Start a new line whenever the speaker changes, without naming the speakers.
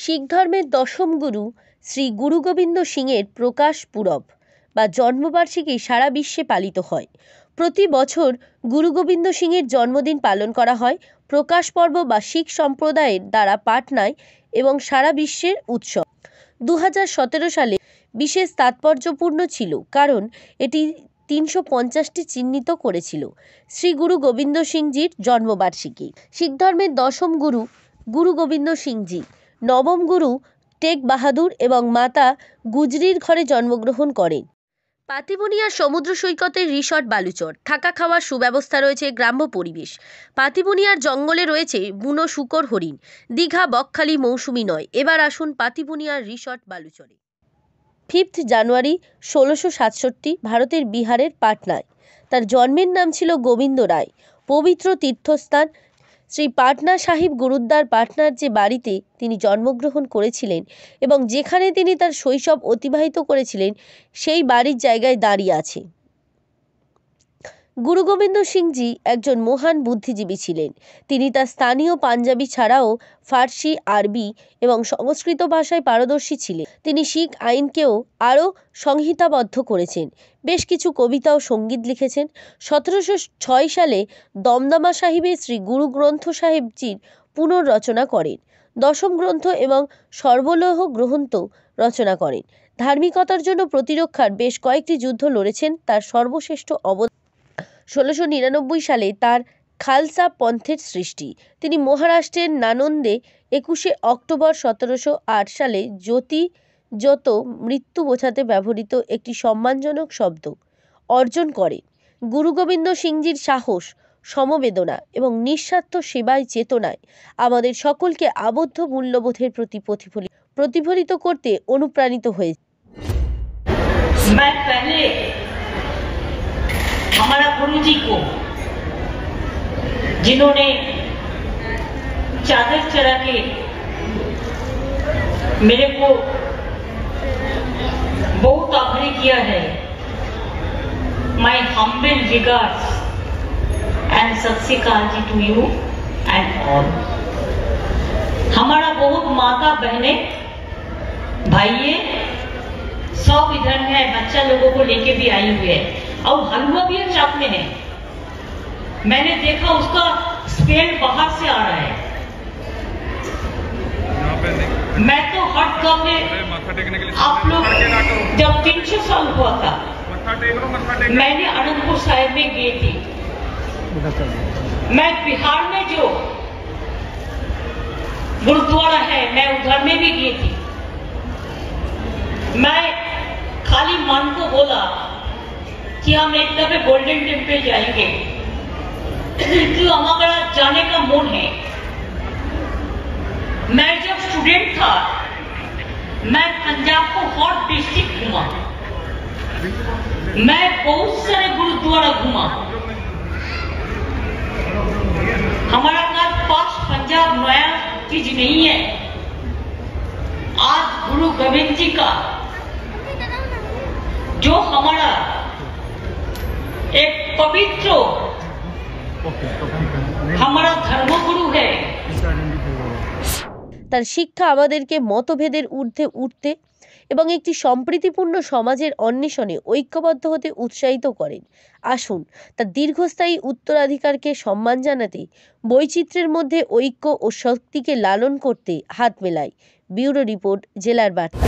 শিখ ধর্মের দশম গুরু শ্রী গুরু গোবিন্দ সিংয়ের প্রকাশ পুরব বা জন্মবার্ষিকী সারা বিশ্বে পালিত হয়। প্রতি বছর গুরু গোবিন্দ সিংয়ের জন্মদিন পালন করা হয়। প্রকাশ পর্ব বা শিখ সম্প্রদায়ের দ্বারা পাটনায় এবং সারা বিশ্বের উৎসব। 2017 সালে বিশেষ তাৎপর্যপূর্ণ ছিল কারণ এটি 350টি চিহ্নিত করেছিল শ্রী গুরু গোবিন্দ সিংজির জন্মবার্ষিকী। শিখ ধর্মের দশম গুরু গুরু গোবিন্দ সিংজি নবম গুরু টেক বাহাদুর এবং মাতা গুজরির ঘরে জন্মগ্রহণ করেন। পাতিবনিয়ার সমুদ্র সৈকতের রিসর্ট বালুচর, থাকা খাওয়ার সুব্যবস্থা রয়েছে, গ্রাম্য পরিবেশ। পাতিবনিয়ার জঙ্গলে রয়েছে বুনো শূকর হরিণ। দীঘা বকখালি মৌসুমি নয়। এবার আসুন পাতিবনিয়ার রিসর্ট বালুচরে। 5 জানুয়ারি 1667 ভারতের বিহারের পাটনায় তার জন্মের নাম ছিল গোবিন্দ রায়। পবিত্র তীর্থস্থান শ্রী পাটনা সাহিব গুরুদ্বার পাটনার যে বাড়িতে তিনি জন্মগ্রহণ করেছিলেন এবং যেখানে তিনি তার শৈশব অতিবাহিত করেছিলেন সেই বাড়ির জায়গায় দাঁড়িয়ে আছে। গুরু গোবিন্দ সিংজি একজন মহান বুদ্ধিজীবী ছিলেন। তিনি তার স্থানীয় পাঞ্জাবি ছাড়াও ফার্সি, আরবি এবং সংস্কৃত ভাষায় পারদর্শী ছিলেন। তিনি শিখ আইনকেও আরও সংহিতাবদ্ধ করেছেন। বেশ কিছু কবিতা ও সঙ্গীত লিখেছেন। 1706 সালে দমদমা সাহিবে শ্রী গুরু গ্রন্থ সাহেবজির পুনর্রচনা করেন। দশম গ্রন্থ এবং সর্বলৌহ গ্রন্থ রচনা করেন। ধার্মিকতার জন্য প্রতিরক্ষার বেশ কয়েকটি যুদ্ধ লড়েছেন। তার সর্বশ্রেষ্ঠ অবদান 1699 সালে তার খালসা পন্থের সৃষ্টি। তিনি মহারাষ্ট্রের নানন্দে 21 অক্টোবর 1708 সালে যত মৃত্যু বোঝাতে ব্যবহৃত একটি সম্মানজনক শব্দ অর্জন করে। গুরু গোবিন্দ সিংজির সাহস, সমবেদনা এবং নিঃস্বার্থ সেবায় চেতনায় আমাদের সকলকে আবদ্ধ মূল্যবোধের প্রতি প্রতিফলিত করতে অনুপ্রাণিত হয়েছে।
हमारा गुरुजी को जिन्होंने चादर चढ़ा के मेरे को बहुत आभारी किया है। माय हम्बल रिगार्ड्स एंड सत श्री अकाल जी टू यू एंड ऑल। हमारा बहुत माता बहने भाइये सब इधर है, बच्चा लोगों को लेके भी आई हुई है और हलवा भी चाप में है। मैंने देखा उसका स्मेल बाहर से आ रहा है। मैं तो हट गए। आप लोग जब 300 साल हुआ था मैंने अनंतपुर साहिब में गई थी। मैं बिहार में जो गुरुद्वारा है मैं उधर में भी गई थी। मैं खाली मन को बोला कि हम एक दफे गोल्डन टेम्पल जाएंगे, क्योंकि हमारा जाने का मन है। मैं जब स्टूडेंट था मैं पंजाब को हॉट डिस्ट्रिक्ट घूमा, मैं बहुत सारे गुरुद्वारा घूमा। हमारा पास पंजाब नया चीज नहीं है। आज गुरु गोविंद जी का जो हमारा एक पवित्र हमारा धर्मगुरु है।
তার শিক্ষা আমাদেরকে মতভেদের ঊর্ধ্বে উঠতে এবং একটি সম্প্রীতিপূর্ণ সমাজের অন্বেষণে ঐক্যবদ্ধ হতে উৎসাহিত করেন। আসুন তার দীর্ঘস্থায়ী উত্তরাধিকারকে সম্মান জানাতে বৈচিত্র্যের মধ্যে ঐক্য ও শক্তিকে লালন করতে হাত মেলাই। ব্যুরো রিপোর্ট, জেলার বার্তা।